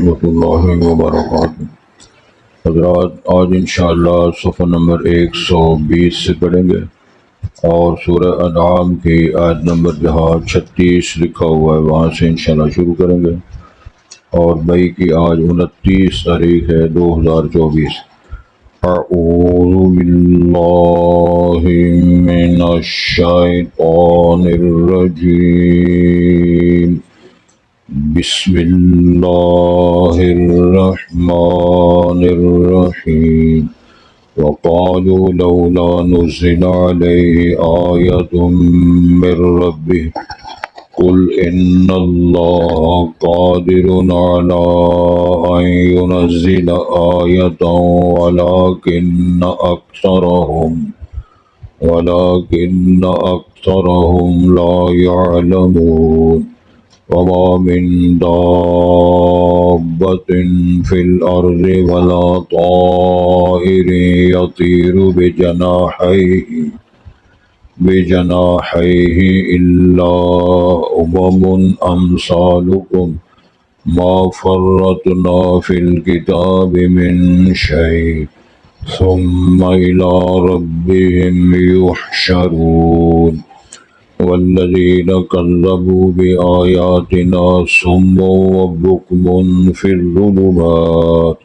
ورحمۃ اللہ وبرکاتہ۔ حضرات آج انشاءاللہ صفحہ نمبر 120 سے پڑھیں گے اور سورہ انعام کی آیت نمبر جہاں 36 لکھا ہوا ہے وہاں سے انشاءاللہ شروع کریں گے، اور مئی کی آج 29 تاریخ ہے 2024۔ اعوذ باللہ من الشیطان الرجیم، بسم اللہ الرحمن الرحیم۔ وقالوا لولا نزل عليه آية من ربه قل إن الله قادر على أن ينزل آية ولكن أكثرهم لا يعلمون۔ وما من دابة في الأرض ولا طائر يطير بجناحيه إلا أمثالكم ما فرطنا في الكتاب من شيء ثم إلى ربهم يحشرون۔ والذين كذبوا بآياتنا صم وبكم في الظلمات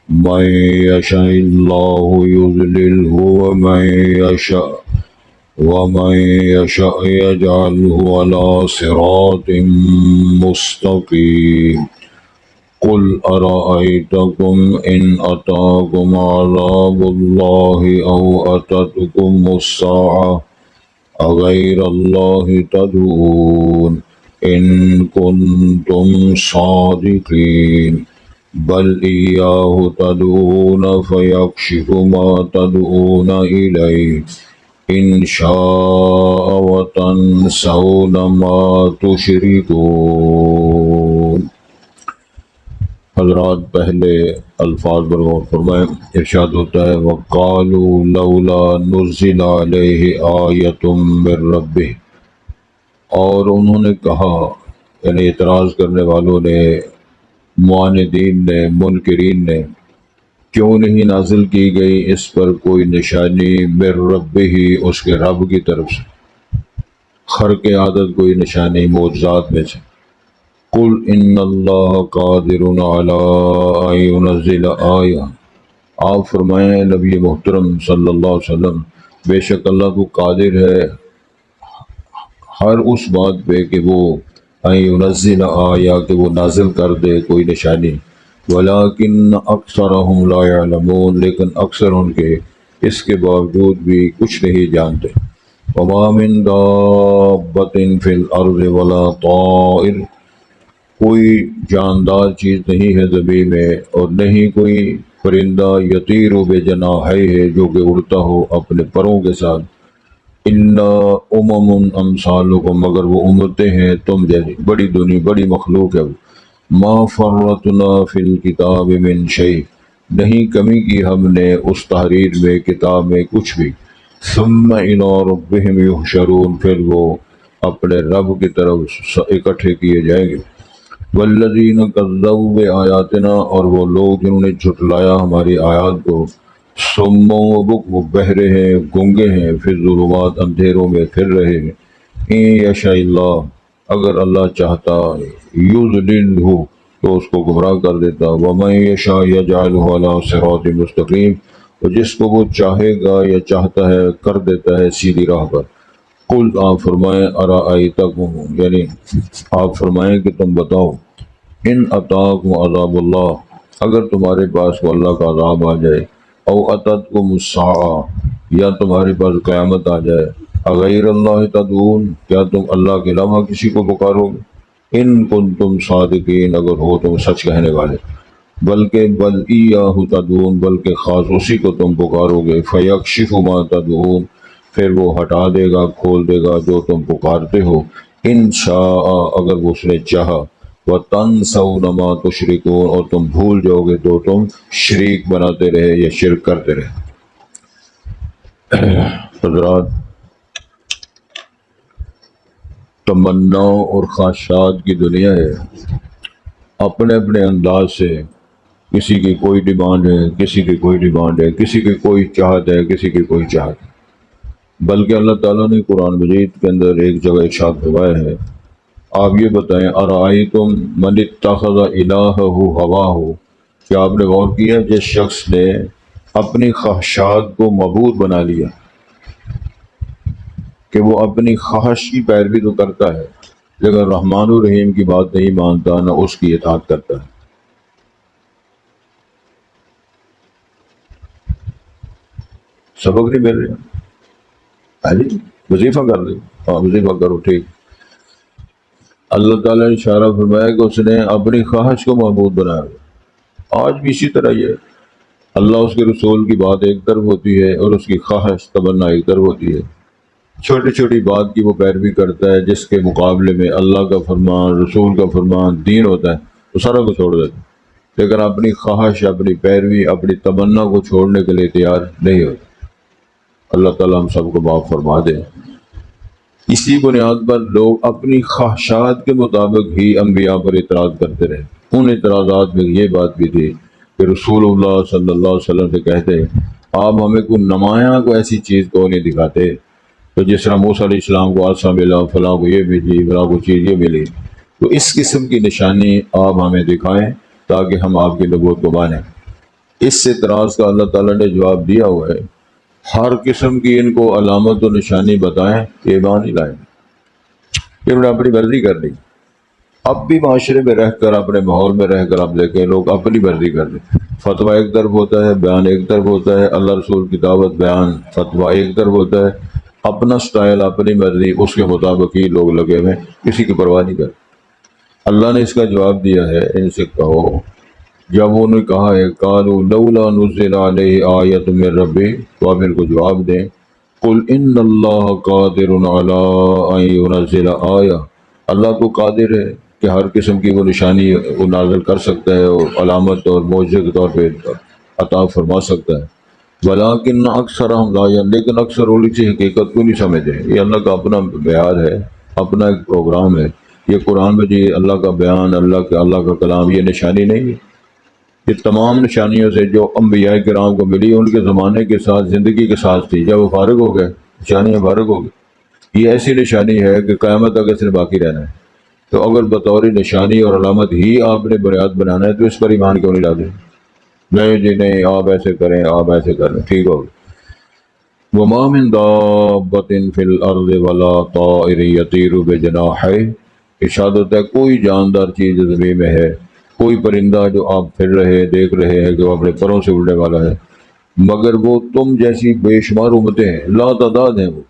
من يشاء الله يضلله ومن يشاء يجعله على صراط مستقيم۔ قل أرأيتكم إن أتاكم عذاب الله أو أتتكم الساعة أغير الله تدعون إن كنتم صادقين بل إياه تدعون فيكشف ما تدعون إليه إن شاء وتنسون ما تشركون۔ حضرات پہلے الفاظ پر غور فرمائیں۔ ارشاد ہوتا ہے وَقَالُوا لَوْلَا نُزِّلَ عَلَيْهِ آيَةٌ مِّن رَّبِّهِ، اور انہوں نے کہا، یعنی اعتراض کرنے والوں نے، معاندین نے، منکرین نے، کیوں نہیں نازل کی گئی اس پر کوئی نشانی مِن رَّبِّهِ، اس کے رب کی طرف سے، خرق عادت کوئی نشانی معجزات میں سے۔ قل ان اللہ قادر علی ان ينزل آیہ، آپ فرمائیں نبی محترم صلی اللہ علیہ وسلم، بے شک اللہ تو قادر ہے ہر اس بات پہ کہ وہ ان ينزل آیہ، کہ وہ نازل کر دے کوئی نشانی، ولیکن اکثرهم لا يعلمون، لیکن اکثر ان کے اس کے باوجود بھی کچھ نہیں جانتے۔ وما من دابۃ فی الارض ولا طائر، کوئی جاندار چیز نہیں ہے زمین میں اور نہیں کوئی پرندہ یطیر بجناحیہ، جو کہ اڑتا ہو اپنے پروں کے ساتھ، الا امثالکم، مگر وہ امتیں ہیں تم جیسی، بڑی مخلوق ہے وہ۔ ما فرطنا فی الکتاب من شیء، نہیں کمی کی ہم نے اس تحریر میں، کتاب میں کچھ بھی۔ ثم الی ربہم یحشرون، پھر وہ اپنے رب کی طرف اکٹھے کیے جائیں گے۔ والذین کذبوا بآیاتنا، اور وہ لوگ جنہوں نے جھٹلایا ہماری آیات کو، صم و بکم، بہرے ہیں، گونگے ہیں، فی الظلمات، اندھیروں میں پھر رہے ہیں۔ ان یشاء اللہ، اگر اللہ چاہتا، یضللہ، تو اس کو گمراہ کر دیتا، ومن یشاء یجعلہ علی صراط مستقیم، اور جس کو وہ چاہے گا یا چاہتا ہے کر دیتا ہے سیدھی راہ پر۔ قل، آپ فرمائیں، ارائیتکم، یعنی آپ فرمائیں کہ تم بتاؤ، ان اتاکم عذاب اللہ، اگر تمہارے پاس وہ اللہ کا عذاب آ جائے، او اتتکم الساعہ، یا تمہارے پاس قیامت آ جائے، اغیر اللہ تدعون، کیا تم اللہ کے علاوہ کسی کو پکارو گے؟ ان کنتم صادقین، اگر ہو تم سچ کہنے والے، بلکہ بل ایاہ تدعون، بلکہ خاص اسی کو تم پکارو گے، فیکشف ما تدعون، پھر وہ ہٹا دے گا، کھول دے گا جو تم پکارتے ہو، ان شاء، اگر وہ اس نے چاہا، وَتَنْسَوْنَ مَا تُشْرِكُونَ، اور تم بھول جاؤ گے تو تم شریک بناتے رہے یا شرک کرتے رہے۔ حضرات، تمناؤں اور خواہشات کی دنیا ہے۔ اپنے اپنے انداز سے، کسی کی کوئی ڈیمانڈ ہے، کسی کی کوئی ڈیمانڈ ہے، کسی کی کوئی چاہت ہے، کسی کی کوئی چاہت ہے۔ بلکہ اللہ تعالیٰ نے قرآن مجید کے اندر ایک جگہ ارشاد فرمایا ہے، آپ یہ بتائیں ارائیتم من اتخذ الہہ ہواہ، کیا آپ نے غور کیا جس شخص نے اپنی خواہشات کو معبود بنا لیا، کہ وہ اپنی خواہش کی پیروی تو کرتا ہے لیکن رحمان الرحیم کی بات نہیں مانتا، نہ اس کی اطاعت کرتا ہے۔ سبق نہیں مل رہا؟ ہاں جی، وظیفہ کر لیں، ہاں وظیفہ کرو، ٹھیک۔ اللہ تعالیٰ نے اشارہ فرمایا کہ اس نے اپنی خواہش کو معبود بنایا۔ آج بھی اسی طرح یہ ہے، اللہ اس کے رسول کی بات ایک طرف ہوتی ہے اور اس کی خواہش تمنا ایک طرف ہوتی ہے۔ چھوٹی چھوٹی بات کی وہ پیروی کرتا ہے، جس کے مقابلے میں اللہ کا فرمان، رسول کا فرمان، دین ہوتا ہے، وہ سارا کو چھوڑ دیتا ہے، لیکن اپنی خواہش، اپنی پیروی، اپنی تمنا کو چھوڑنے کے لیے تیار نہیں ہوتا۔ اللہ تعالیٰ ہم سب کو معاف فرما دے۔ اسی بنیاد پر لوگ اپنی خواہشات کے مطابق ہی انبیاء پر اعتراض کرتے رہے۔ ان اعتراضات میں یہ بات بھی تھی کہ رسول اللہ صلی اللہ علیہ وسلم سے کہتے، آپ ہمیں کوئی نمایاں کو ایسی چیز کو نہیں دکھاتے، تو جس طرح موسیٰ علیہ السلام کو عصا ملا، فلاں کو یہ ملی، فلاں کو چیز یہ ملی، تو اس قسم کی نشانی آپ ہمیں دکھائیں تاکہ ہم آپ کی نبوت کو مانیں۔ اس اعتراض کا اللہ تعالیٰ نے جواب دیا ہوا ہے، ہر قسم کی ان کو علامت و نشانی بتائیں، یہ ایمان نہیں لائیں، انہوں نے اپنی مرضی کر لی۔ اب بھی معاشرے میں رہ کر، اپنے ماحول میں رہ کر آپ دیکھیں، لوگ اپنی مرضی کر لیں، فتویٰ ایک طرف ہوتا ہے، بیان ایک طرف ہوتا ہے، اللہ رسول کی دعوت، بیان، فتویٰ ایک طرف ہوتا ہے، اپنا سٹائل، اپنی مرضی، اس کے مطابق ہی لوگ لگے ہوئے، کسی کی پرواہ نہیں کرتے۔ اللہ نے اس کا جواب دیا ہے، ان سے کہو، جب انہوں نے کہا ہے قالوا لولا نزل علیہ آیۃ من ربہ، تو آپ ان کو جواب دیں، قل ان اللہ قادر علی ان ینزل آیہ، اللہ تو قادر ہے کہ ہر قسم کی وہ نشانی وہ نازل کر سکتا ہے، اور علامت اور معجزے کے طور پہ عطا فرما سکتا ہے، ولیکن اکثرہم لا یعلمون، لیکن اکثر لوگ اسی حقیقت کو نہیں سمجھتے۔ یہ اللہ کا اپنا بیان ہے، اپنا ایک پروگرام ہے۔ یہ قرآن میں جی اللہ کا بیان، اللہ کا کلام، یہ نشانی نہیں ہے۔ یہ تمام نشانیوں سے جو انبیاء کرام کو ملی، ان کے زمانے کے ساتھ، زندگی کے ساتھ تھی، جب وہ فارغ ہو گئے، نشانیاں فارغ ہو گئی۔ یہ ایسی نشانی ہے کہ قیامت تک اس نے باقی رہنا ہے۔ تو اگر بطور نشانی اور علامت ہی آپ نے بنیاد بنانا ہے تو اس پر ایمان کیوں نہیں لاتے؟ نہیں جی نہیں، آپ ایسے کریں، آپ ایسے کریں، ٹھیک ہوگا۔ وَمَا مِن دَابَّةٍ فِي الْأَرْضِ وَلَا طَائِرٍ يَطِيرُ بِجَنَاحَيْهِ، ارشاد ہوتا ہے کوئی جاندار چیز زمین میں ہے، کوئی پرندہ جو آپ پھر رہے، دیکھ رہے ہیں کہ وہ اپنے پروں سے اڑنے والا ہے، مگر وہ تم جیسی بے شمار امتیں ہیں، لا تعداد ہیں وہ۔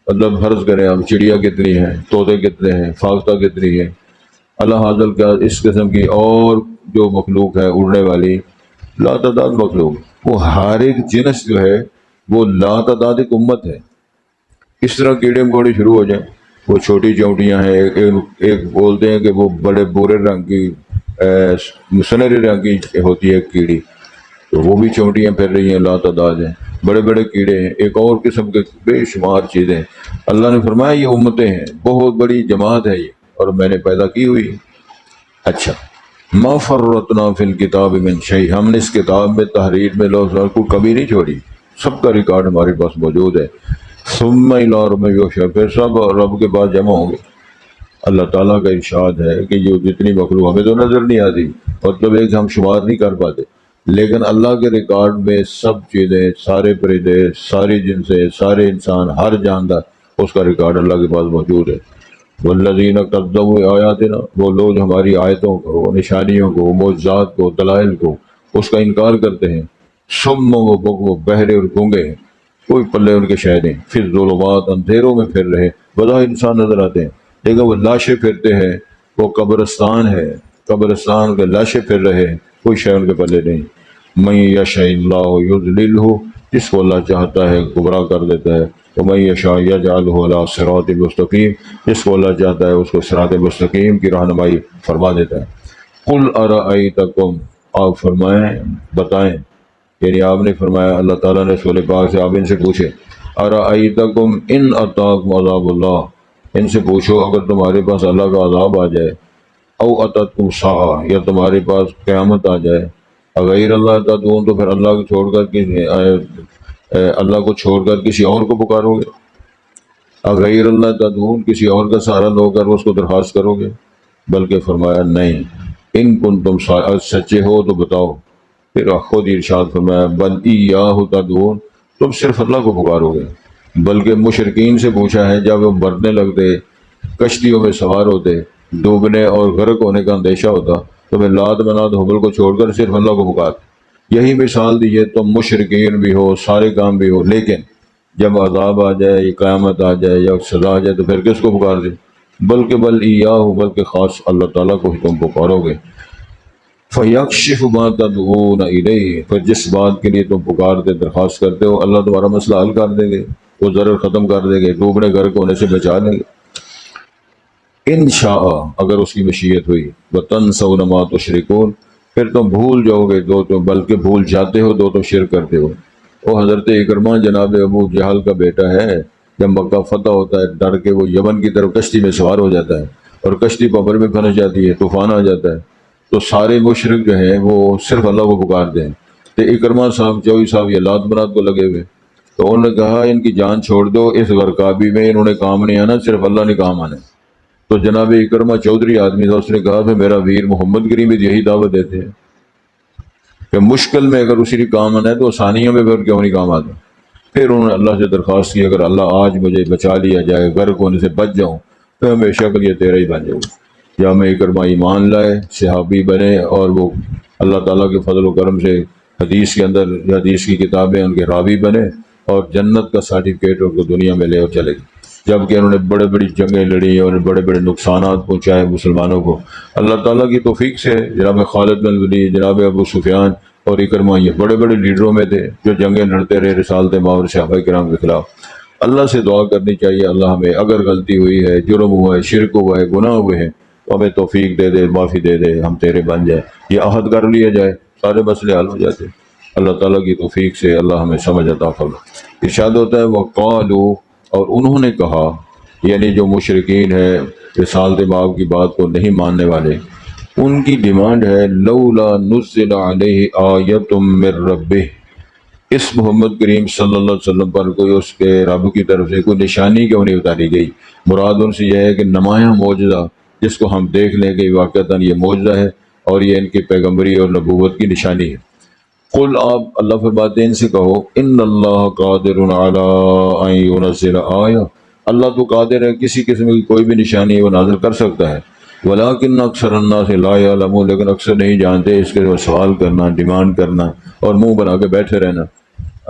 مطلب فرض کریں اب چڑیا کتنی ہیں، طوطے کتنے ہیں، فاختہ کتنی ہیں، اللہ حاضل کیا اس قسم کی اور جو مخلوق ہے اڑنے والی، لا تعداد مخلوق، وہ ہر ایک جنس جو ہے وہ لا تعداد ایک امت ہے۔ اس طرح کیڑے مکوڑے شروع ہو جائیں، وہ چھوٹی چونٹیاں ہیں، ایک بولتے ہیں کہ وہ بڑے برے رنگ کی سنہرے رنگ کی ہوتی ہے کیڑی، تو وہ بھی چونٹیاں پھر رہی ہیں، لا تعداد ہیں۔ بڑے بڑے کیڑے ہیں، ایک اور قسم کے بے شمار چیزیں۔ اللہ نے فرمایا یہ امتیں ہیں، بہت بڑی جماعت ہے یہ، اور میں نے پیدا کی ہوئی۔ اچھا، ما فرطنا فی الکتاب من شیء، ہم نے اس کتاب میں، تحریر میں، لوح کو کبھی نہیں چھوڑی، سب کا ریکارڈ ہمارے پاس موجود ہے۔ ثم الی ربہم یحشرون، پھر سب رب کے پاس جمع ہوں گے۔ اللہ تعالیٰ کا ارشاد ہے کہ یہ جتنی مخلوق ہمیں تو نظر نہیں آتی، مطلب ایک ہم شمار نہیں کر پاتے، لیکن اللہ کے ریکارڈ میں سب چیزیں، سارے پرندے، ساری جنسیں، سارے انسان، ہر جاندار، اس کا ریکارڈ اللہ کے پاس موجود ہے۔ والذین کذبوا آیاتنا، وہ لوگ ہماری آیتوں کو، نشانیوں کو، معجزات کو، دلائل کو، اس کا انکار کرتے ہیں، صم و بکم، بہرے اور گونگے ہیں، کوئی پلے ان کے شے نہیں، پھر ظلمات، اندھیروں میں پھر رہے، بظاہر انسان نظر آتے ہیں لیکن وہ لاشیں پھرتے ہیں، وہ قبرستان ہے، قبرستان کے لاشیں پھر رہے، کوئی شے ان کے پلے نہیں۔ من یشاء اللہ یضللہ، جس کو اللہ چاہتا ہے گمراہ کر دیتا ہے، ومن یشاء یجعلہ علی صراط مستقیم، جس کو اللہ چاہتا ہے اس کو صراط مستقیم کی رہنمائی فرما دیتا ہے۔ قل ارأیتکم، آپ فرمائیں، بتائیں، یعنی آپ نے فرمایا، اللہ تعالیٰ نے رسول پاک سے آپ ان سے پوچھے، ارأیتکم ان اتاکم عذاب اللہ، ان سے پوچھو اگر تمہارے پاس اللہ کا عذاب آ جائے، او اتتکم ساعہ یا تمہارے پاس قیامت آ جائے، اغیر اللہ تدعون تو پھر اللہ کو چھوڑ کر اللہ کو چھوڑ کر کسی اور کو پکارو گے، اغیر اللہ تدعون کسی اور کا سہارا لو کر اس کو درخواست کرو گے، بلکہ فرمایا نہیں، ان کن تم سچے ہو تو بتاؤ، پھر خود ارشاد فرمایا بل ایاہ تدعون تم صرف اللہ کو پکارو گے، بلکہ مشرکین سے پوچھا ہے جب وہ مرنے لگتے، کشتیوں میں سوار ہوتے، ڈوبنے اور غرق ہونے کا اندیشہ ہوتا تو میں لات منات حبل کو چھوڑ کر صرف اللہ کو پکار، یہی مثال دیجیے تم مشرکین بھی ہو سارے کام بھی ہو، لیکن جب عذاب آ جائے یا قیامت آ جائے یا سزا آ جائے تو پھر کس کو پکار دے، بلکہ بل ایاہ بلکہ خاص اللہ تعالیٰ کو ہی تم پکارو گے، فَيَكْشِفُ مَا تَدْعُونَ إِلَيْهِ پھر جس بات کے لیے تم پکارتے درخواست کرتے ہو اللہ تمہارا مسئلہ حل کر دیں گے، وہ ضرر ختم کر دیں گے، ڈوبنے غرق ہونے سے بچا لیں گے، ان شاء اگر اس کی مشیت ہوئی، وَتَنْسَوْنَ مَا تُشْرِكُونَ پھر تم بھول جاؤ گے دو تم بلکہ بھول جاتے ہو دو تم شرک کرتے ہو۔ وہ حضرت اکرمہ جناب ابو جہل کا بیٹا ہے، جب مکہ فتح ہوتا ہے ڈر کے وہ یمن کی طرف کشتی میں سوار ہو جاتا ہے اور کشتی پبر میں پھنس جاتی ہے، طوفان آ جاتا ہے، تو سارے مشرک جو ہیں وہ صرف اللہ کو پکارتے ہیں، تو اکرمہ صاحب چوئی صاحب یہ لات برات کو لگے ہوئے، تو انہوں نے کہا ان کی جان چھوڑ دو، اس غرقابی میں انہوں نے کام نہیں آنا، صرف اللہ نے کام آنا ہے۔ تو جناب اکرمہ چودھری آدمی تھا، اس نے کہا کہ میرا ویر محمد کریم بھی یہی دعوت دیتے ہیں کہ مشکل میں اگر اسی کام آنا ہے تو آسانیوں میں پھر کیوں نہیں کام آتا۔ پھر انہوں نے اللہ سے درخواست کی اگر اللہ آج مجھے بچا لیا جائے، غرق ہونے سے بچ جاؤں تو ہمیشہ کے لیے تیرا ہی بن جاؤں۔ جامع اکرمہ ایمان لائے، صحابی بنے، اور وہ اللہ تعالیٰ کے فضل و کرم سے حدیث کے اندر حدیث کی کتابیں ان کے راوی بنے اور جنت کا سرٹیفکیٹ ان کو دنیا میں لے اور چلے گئے، جبکہ انہوں نے بڑے بڑی جنگیں لڑی اور بڑے بڑے نقصانات پہنچائے مسلمانوں کو۔ اللہ تعالیٰ کی توفیق سے جناب خالد بن ولید، جناب ابو سفیان اور اکرمہ یہ بڑے بڑے لیڈروں میں تھے جو جنگیں لڑتے رہے رسالت ماور صحابہ کرام کے خلاف۔ اللہ سے دعا کرنی چاہیے اللہ ہمیں اگر غلطی ہوئی ہے، جرم ہوا ہے، شرک ہوا ہے، گناہ ہوئے ہیں تو ہمیں توفیق دے دے، معافی دے دے، ہم تیرے بن جائیں، یہ عہد کر لیا جائے، سارے مسئلے حل ہو جاتے۔ اللہ تعالیٰ کی توفیق سے اللہ ہمیں سمجھ عطا فرمائے۔ ارشاد ہوتا ہے وَقَالُوا اور انہوں نے کہا، یعنی جو مشرکین ہیں رسالت مآب کی بات کو نہیں ماننے والے، ان کی ڈیمانڈ ہے لولا نزل علیہ آیۃ من ربہ، اس محمد کریم صلی اللہ علیہ وسلم پر کوئی اس کے رب کی طرف سے کوئی نشانی کیوں نہیں اتاری گئی۔ مراد ان سے یہ ہے کہ نمایاں معجزہ جس کو ہم دیکھ لیں کہ واقعتاً یہ معجزہ ہے اور یہ ان کی پیغمبری اور نبوت کی نشانی ہے۔ قل آپ اللہ فرماتے ہیں ان سے کہو ان اللہ قادر علی ان ینزل آیہ، اللہ تو قادر ہے کسی قسم کی کوئی بھی نشانی وہ نازل کر سکتا ہے، ولیکن اکثر الناس لا یعلمون لیکن اکثر نہیں جانتے، اس کے سوال کرنا، ڈیمانڈ کرنا اور منہ بنا کے بیٹھے رہنا۔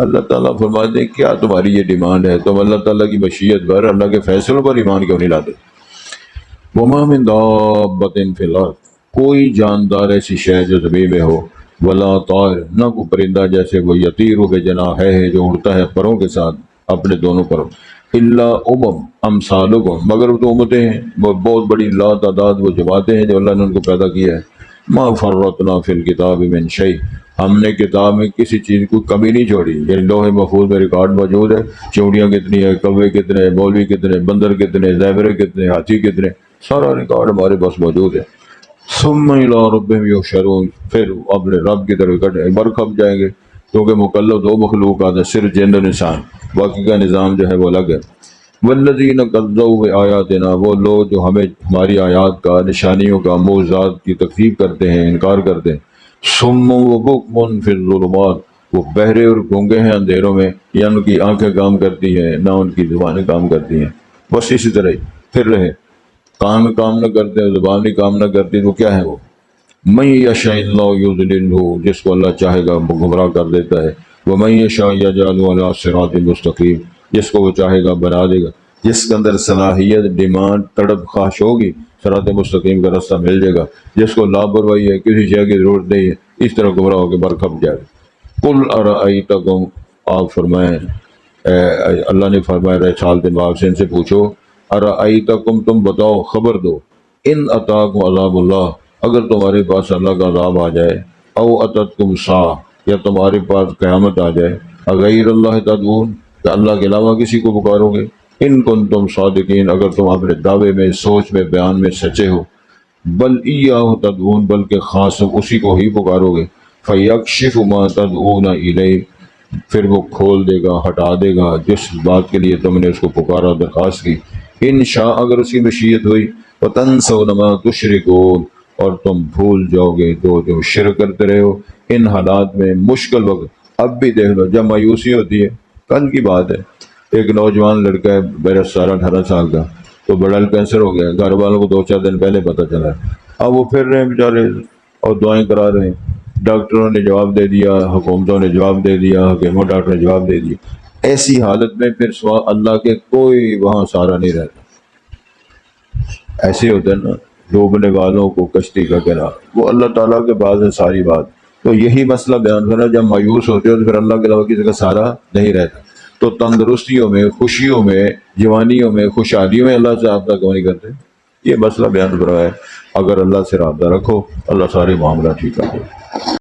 اللہ تعالیٰ فرماتے ہیں کیا تمہاری یہ ڈیمانڈ ہے، تم اللہ تعالیٰ کی مشیت پر، اللہ کے فیصلوں پر ایمان کیوں نہیں لاتے؟ وما من دابۃ فی الارض کوئی جاندار ایسی شے جو زمین میں ہو، ولا طائر نہ کوئی پرندہ جیسے وہ یطیر بجناحیہ جو اڑتا ہے پروں کے ساتھ اپنے دونوں پروں، الا امثالکم مگر وہ تو امتیں ہیں، وہ بہت بڑی لا تعداد وہ جماعتیں ہیں جو اللہ نے ان کو پیدا کیا ہے۔ ما فرطنا فی الکتاب من شیء ہم نے کتاب میں کسی چیز کو کمی نہیں چھوڑی، یعنی لوح محفوظ میں ریکارڈ موجود ہے، چوڑیاں کتنی ہیں، کوے کتنے ہیں، مولوی کتنے، بندر کتنے، زیورے کتنے، ہاتھی کتنے، سارا ریکارڈ ہمارے پاس موجود ہے۔ ثم الی ربہم یحشرون پھر اپنے رب کی طرف برکھپ جائیں گے، کیونکہ مکلف دو مخلوقات ہیں، صرف جن اور انسان، باقی کا نظام جو ہے وہ الگ ہے۔ والذین کذبوا بآیاتنا وہ لوگ جو ہمیں ہماری آیات کا، نشانیوں کا، معجزات کی تکذیب کرتے ہیں، انکار کرتے ہیں۔ صم و بکم فی الظلمات وہ بہرے اور گونگے ہیں اندھیروں میں، یا ان کی آنکھیں کام کرتی ہیں نہ ان کی زبانیں کام کرتی ہیں، بس اسی طرح ہی پھر رہے، کان کام نہ کرتے ہیں، زبان نہیں کام نہ کرتی، تو کیا ہے وہ من یشاء اللہ یضللہ جس کو اللہ چاہے گا وہ گمراہ کر دیتا ہے، ومن یشاء یجعلہ علی صراط مستقیم جس کو وہ چاہے گا بنا دے گا، جس کے اندر صلاحیت، ڈیمانڈ، تڑپ خواہش ہوگی صراط مستقیم کا راستہ مل جائے گا، جس کو لاپرواہی ہے، کسی شے کی ضرورت نہیں ہے، اس طرح گمراہ ہو کے برکھپ جائے گا۔ قل ارأیتکم آپ فرمائیں اللہ نے فرمایا رسالت مآب سے ان سے پوچھو، ارأیتکم تم بتاؤ، خبر دو، ان اتاکم عذاب اللہ اگر تمہارے پاس اللہ کا عذاب آ جائے، او اتتکم ساعہ یا تمہارے پاس قیامت آ جائے، اغیر اللہ تدعون کہ اللہ کے علاوہ کسی کو پکارو گے، ان کنتم صادقین اگر تم اپنے دعوے میں، سوچ میں، بیان میں سچے ہو، بل ایاہ تدعون، بلکہ خاص اسی کو ہی پکارو گے، فیکشف ما تدعون الیہ، پھر وہ کھول دے گا، ہٹا دے گا جس بات کے لیے تم نے اس کو پکارا، درخواست کی، ان شاء، اگر اس کی مشیت ہوئی، وتنسون ما تشرکون، اور تم بھول جاؤ گے تو جو شرک کرتے رہے ہو ان حالات میں مشکل وقت۔ اب بھی دیکھ لو جب مایوسی ہوتی ہے، کل کی بات ہے، ایک نوجوان لڑکا ہے میرا 17-18 سال کا، تو بڑا کینسر ہو گیا، گھر والوں کو 2-4 دن پہلے پتہ چلا، اب وہ پھر رہے ہیں بیچارے اور دعائیں کرا رہے ہیں، ڈاکٹروں نے جواب دے دیا، حکومتوں نے جواب دے دیا، حکیموں ڈاکٹر نے جواب دے دیا، ایسی حالت میں پھر سوا اللہ کے کوئی وہاں سہارا نہیں رہتا۔ ایسے ہوتا ہے نا ڈوبنے والوں کو کشتی کا کرا، وہ اللہ تعالیٰ کے پاس ہے ساری بات۔ تو یہی مسئلہ بیان کرنا، جب مایوس ہوتے ہو تو پھر اللہ کے علاوہ کسی کا سہارا نہیں رہتا۔ تو تندرستیوں میں، خوشیوں میں، جوانیوں میں، خوشحالیوں میں اللہ سے رابطہ کیوں نہیں کرتے؟ یہ مسئلہ بیان کروایا ہے۔ اگر اللہ سے رابطہ رکھو، اللہ سارے معاملات ٹھیک کر دے۔